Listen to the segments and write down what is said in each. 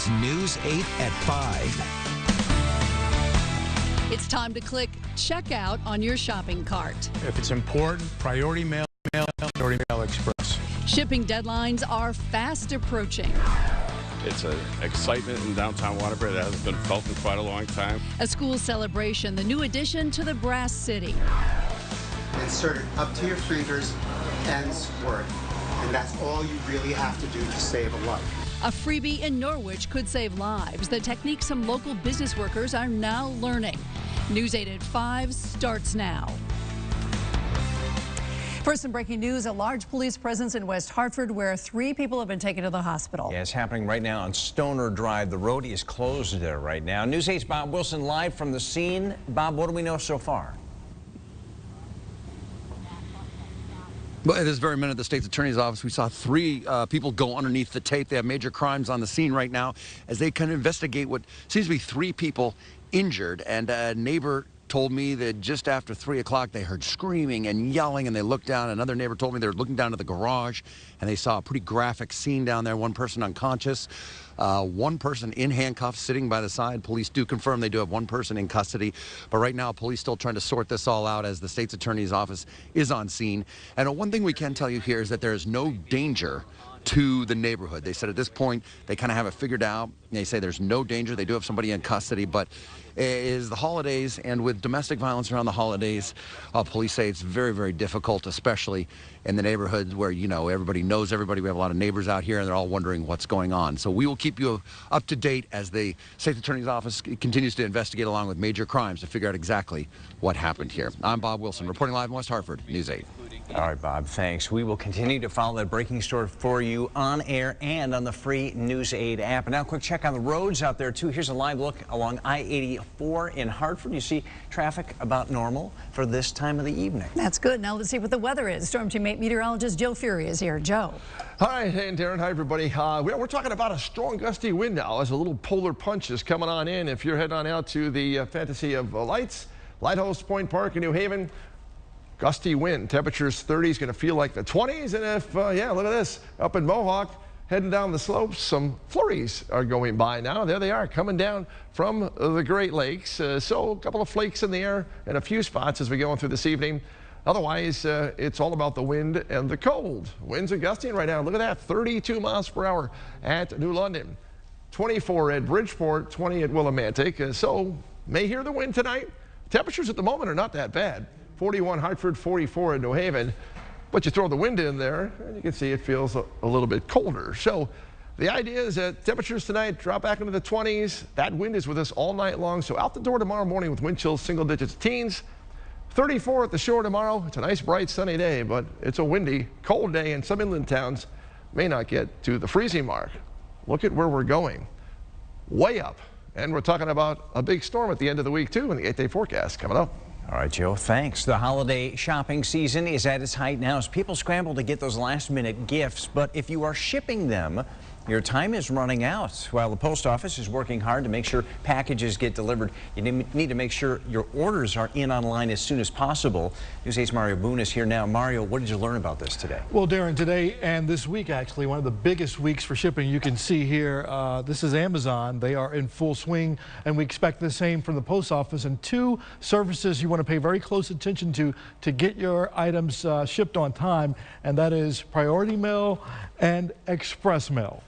is News 8 at 5. It's time to click checkout on your shopping cart. If it's important, priority mail, priority mail express. Shipping deadlines are fast approaching. It's an excitement in downtown Waterbury that hasn't been felt in quite a long time. A school celebration, the new addition to the Brass City. Insert it up to your freezer's ends word, and that's all you really have to do to save a life. A freebie in Norwich could save lives. The technique some local business workers are now learning. News 8 at 5 starts now. First, some breaking news. A large police presence in West Hartford where 3 people have been taken to the hospital. Yeah, it's happening right now on Stoner Drive. The road is closed there right now. News 8's Bob Wilson live from the scene. Bob, what do we know so far? Well, at this very minute, the state's attorney's office, we saw 3 people go underneath the tape. They have major crimes on the scene right now as they kind of investigate what seems to be 3 people injured. And a neighbor told me that just after 3 o'clock, they heard screaming and yelling, and they looked down. Another neighbor told me they were looking down to the garage, and they saw a pretty graphic scene down there. 1 person unconscious, 1 person in handcuffs sitting by the side. Police do confirm they do have 1 person in custody. But right now, police still trying to sort this all out as the state's attorney's office is on scene. And one thing we can tell you here is that there is no danger to the neighborhood. They said at this point, they kind of have it figured out. They say there's no danger. They do have somebody in custody, but it is the holidays, and with domestic violence around the holidays, police say it's very, very difficult, especially in the neighborhoods where, you know, everybody knows everybody. We have a lot of neighbors out here, and they're all wondering what's going on. So we will keep you up to date as the State Attorney's Office continues to investigate along with major crimes to figure out exactly what happened here. I'm Bob Wilson, reporting live in West Hartford, News 8. All right, Bob, thanks. We will continue to follow that breaking story for you on air and on the free News 8 app. And now a quick check on the roads out there, too. Here's a live look along I-84 in Hartford. You see traffic about normal for this time of the evening. That's good. Now let's see what the weather is. Storm Team 8 meteorologist Joe Fury is here. Joe. Hi, and Darren. Hi, everybody. We're talking about a strong gusty wind now as a little polar punch is coming on in. If you're heading on out to the Fantasy of Lights, Lighthouse Point Park in New Haven, gusty wind, temperatures 30s, going to feel like the 20s. And if, yeah, look at this, up in Mohawk, heading down the slopes, some flurries are going by now. There they are, coming down from the Great Lakes. So a couple of flakes in the air in a few spots as we go on through this evening. Otherwise, it's all about the wind and the cold. Winds are gusting right now. Look at that, 32 miles per hour at New London, 24 at Bridgeport, 20 at Willimantic. So may hear the wind tonight. Temperatures at the moment are not that bad. 41 Hartford, 44 in New Haven. But you throw the wind in there, and you can see it feels a little bit colder. So the idea is that temperatures tonight drop back into the 20s. That wind is with us all night long. So out the door tomorrow morning with wind chills single digits teens. 34 at the shore tomorrow. It's a nice, bright, sunny day, but it's a windy, cold day, and some inland towns may not get to the freezing mark. Look at where we're going. Way up. And we're talking about a big storm at the end of the week, too, in the 8-day forecast coming up. All right, Joe, thanks. The holiday shopping season is at its height now as people scramble to get those last-minute gifts. But if you are shipping them, your time is running out. While the post office is working hard to make sure packages get delivered, you need to make sure your orders are in online as soon as possible. News 8's Mario Boone is here now. Mario, what did you learn about this today? Well, Darren, today and this week, actually, one of the biggest weeks for shipping. You can see here, this is Amazon. They are in full swing, and we expect the same from the post office. And 2 services you want to pay very close attention to get your items shipped on time, and that is Priority Mail and Express Mail.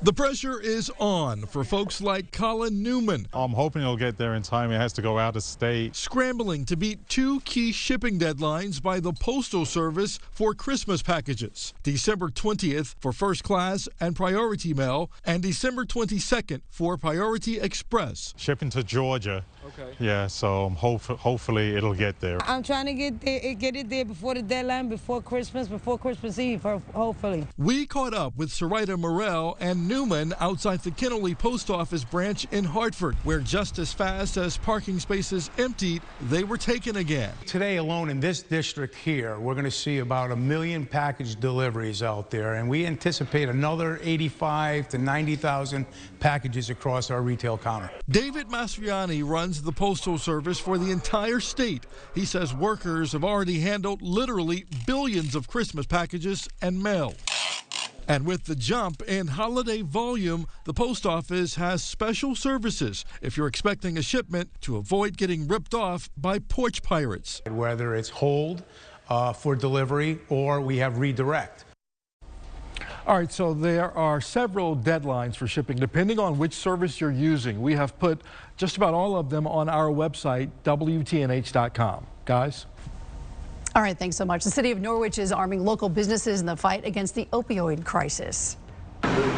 The pressure is on for folks like Colin Newman. I'm hoping it'll get there in time. It has to go out of state. Scrambling to beat 2 key shipping deadlines by the Postal Service for Christmas packages. December 20th for First Class and Priority Mail, and December 22nd for Priority Express. Shipping to Georgia. Okay. Yeah, so hopefully it'll get there. I'm trying to get it there before the deadline, before Christmas Eve, hopefully. We caught up with Sarita Morell and Newman outside the Kennelly Post Office branch in Hartford, where just as fast as parking spaces emptied, they were taken again. Today alone in this district here, we're going to see about 1 million package deliveries out there, and we anticipate another 85 to 90,000 packages across our retail counter. David Mastriani runs the Postal Service for the entire state. He says workers have already handled literally billions of Christmas packages and mail. And with the jump in holiday volume, the post office has special services if you're expecting a shipment to avoid getting ripped off by porch pirates. Whether it's hold for delivery or we have redirect. All right, so there are several deadlines for shipping depending on which service you're using. We have put just about all of them on our website, WTNH.com. Guys? All right, thanks so much. The city of Norwich is arming local businesses in the fight against the opioid crisis.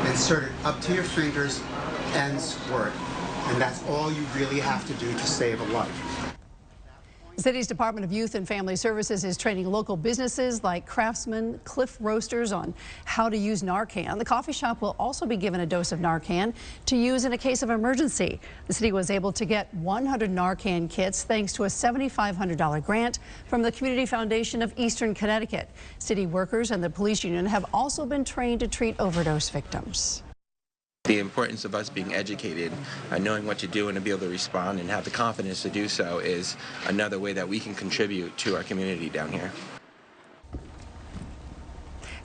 Insert it up to your fingers and squirt. And that's all you really have to do to save a life. The city's Department of Youth and Family Services is training local businesses like Craftsman Cliff Roasters on how to use Narcan. The coffee shop will also be given a dose of Narcan to use in a case of emergency. The city was able to get 100 Narcan kits thanks to a $7,500 grant from the Community Foundation of Eastern Connecticut. City workers and the police union have also been trained to treat overdose victims. The importance of us being educated, knowing what to do and to be able to respond and have the confidence to do so is another way that we can contribute to our community down here.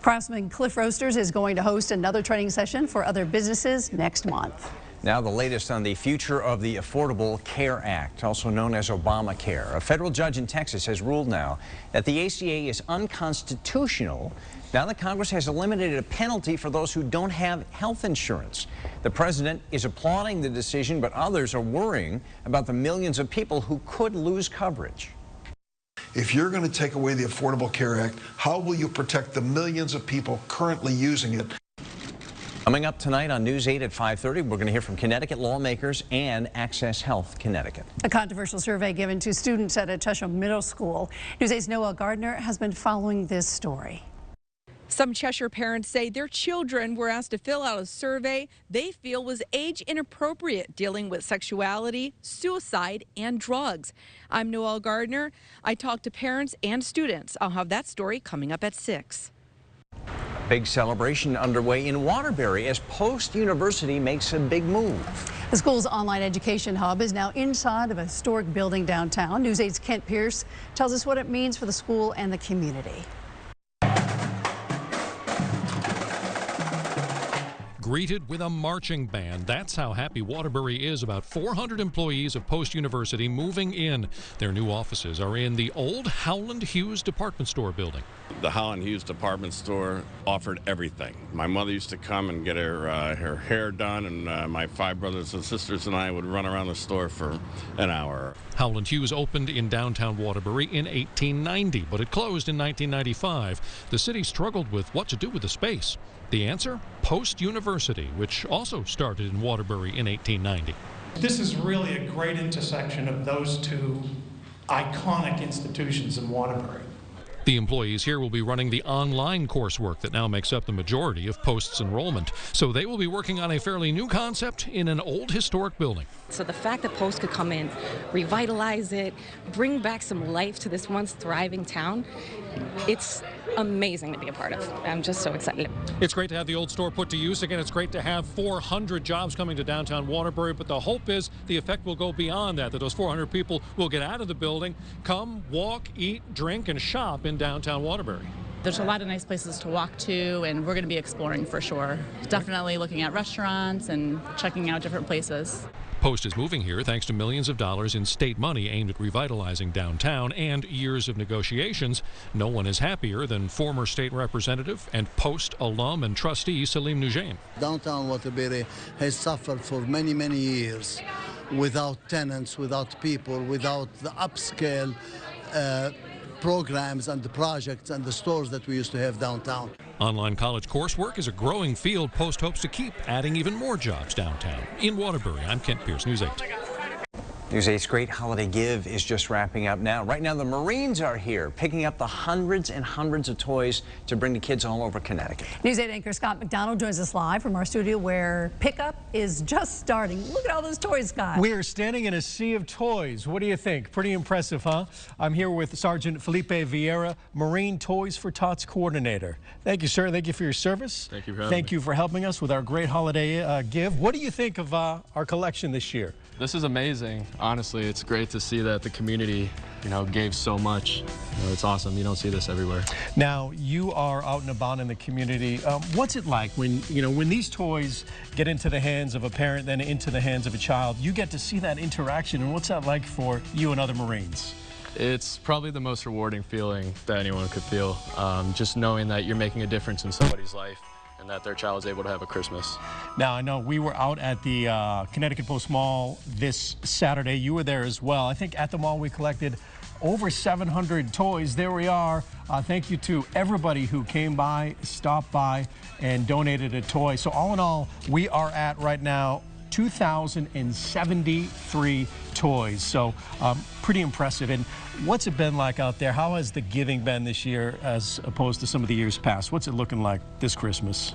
Craftsman Cliff Roasters is going to host another training session for other businesses next month. Now the latest on the future of the Affordable Care Act, also known as Obamacare. A federal judge in Texas has ruled now that the ACA is unconstitutional now that Congress has eliminated a penalty for those who don't have health insurance. The president is applauding the decision, but others are worrying about the millions of people who could lose coverage. If you're going to take away the Affordable Care Act, how will you protect the millions of people currently using it? Coming up tonight on News 8 at 5:30, we're going to hear from Connecticut lawmakers and Access Health Connecticut. A controversial survey given to students at a Cheshire Middle School. News 8's Noah Gardner has been following this story. Some Cheshire parents say their children were asked to fill out a survey they feel was age inappropriate, dealing with sexuality, suicide, and drugs. I'm Noelle Gardner. I talked to parents and students. I'll have that story coming up at 6. Big celebration underway in Waterbury as Post University makes a big move. The school's online education hub is now inside of a historic building downtown. News 8's Kent Pierce tells us what it means for the school and the community. Greeted with a marching band. That's how happy Waterbury is about 400 employees of Post University moving in. Their new offices are in the old Howland Hughes department store building. The Howland Hughes department store offered everything. My mother used to come and get her hair done, and my 5 brothers and sisters and I would run around the store for an hour. Howland Hughes opened in downtown Waterbury in 1890, but it closed in 1995. The city struggled with what to do with the space. The answer? Post University, which also started in Waterbury in 1890. This is really a great intersection of those two iconic institutions in Waterbury. The employees here will be running the online coursework that now makes up the majority of Post's enrollment. So they will be working on a fairly new concept in an old historic building. So the fact that Post could come in, revitalize it, bring back some life to this once thriving town, it's amazing to be a part of. I'm just so excited. It's great to have the old store put to use. Again, it's great to have 400 jobs coming to downtown Waterbury, but the hope is the effect will go beyond that those 400 people will get out of the building, come, walk, eat, drink, and shop in downtown Waterbury. There's a lot of nice places to walk to, and we're going to be exploring for sure. Definitely looking at restaurants and checking out different places. Post is moving here thanks to millions of dollars in state money aimed at revitalizing downtown and years of negotiations. No one is happier than former state representative and Post alum and trustee Salim Nujaim. Downtown Waterbury has suffered for many, many years without tenants, without people, without the upscale programs and the projects and the stores that we used to have downtown. Online college coursework is a growing field. Post hopes to keep adding even more jobs downtown. In Waterbury, I'm Kent Pierce, News 8. News 8's Great Holiday Give is just wrapping up now. Right now, the Marines are here, picking up the hundreds and hundreds of toys to bring to kids all over Connecticut. News 8 anchor Scott McDonald joins us live from our studio where pickup is just starting. Look at all those toys, Scott. We are standing in a sea of toys. What do you think? Pretty impressive, huh? I'm here with Sergeant Felipe Vieira, Marine Toys for Tots Coordinator. Thank you, sir. Thank you for your service. Thank you for having me. Thank you for helping us with our Great Holiday Give. What do you think of our collection this year? This is amazing. Honestly, it's great to see that the community, gave so much. It's awesome. You don't see this everywhere. Now, you are out and about in the community. What's it like when, when these toys get into the hands of a parent, then into the hands of a child? You get to see that interaction, and what's that like for you and other Marines? It's probably the most rewarding feeling that anyone could feel. Just knowing that you're making a difference in somebody's life and that their child is able to have a Christmas. Now, I know we were out at the Connecticut Post Mall this Saturday. You were there as well. I think at the mall we collected over 700 toys. There we are. Thank you to everybody who came by, stopped by, and donated a toy. So all in all, we are at right now 2,073 toys. So pretty impressive. And what's it been like out there? How has the giving been this year as opposed to some of the years past? What's it looking like this Christmas?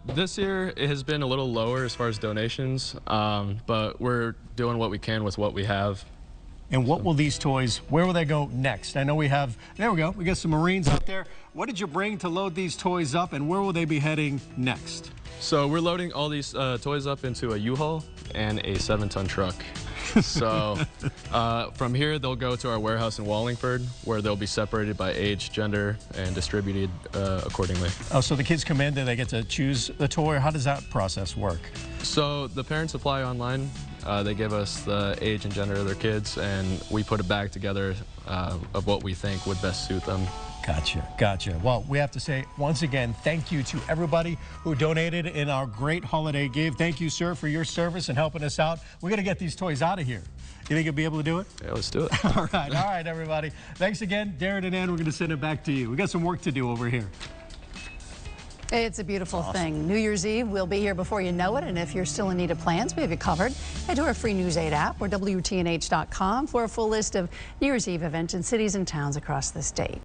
This year it has been a little lower as far as donations, but we're doing what we can with what we have. And what will these toys, where will they go next? I know we have, there we go, we got some Marines out there. What did you bring to load these toys up, and where will they be heading next? So we're loading all these toys up into a U-Haul and a 7-ton truck. So from here, they'll go to our warehouse in Wallingford, where they'll be separated by age, gender, and distributed accordingly. Oh, so the kids come in, do they get to choose the toy, or how does that process work? So the parents apply online. They give us the age and gender of their kids, and we put a bag together of what we think would best suit them. Gotcha, gotcha. Well, we have to say, once again, thank you to everybody who donated in our great holiday give. Thank you, sir, for your service and helping us out. We're going to get these toys out of here. You think you'll be able to do it? Yeah, let's do it. All right, everybody. Thanks again. Darren and Ann, we're going to send it back to you. We got some work to do over here. It's a beautiful thing. New Year's Eve, we'll be here before you know it, and if you're still in need of plans, we have you covered. Head to our free News 8 app or WTNH.com for a full list of New Year's Eve events in cities and towns across the state.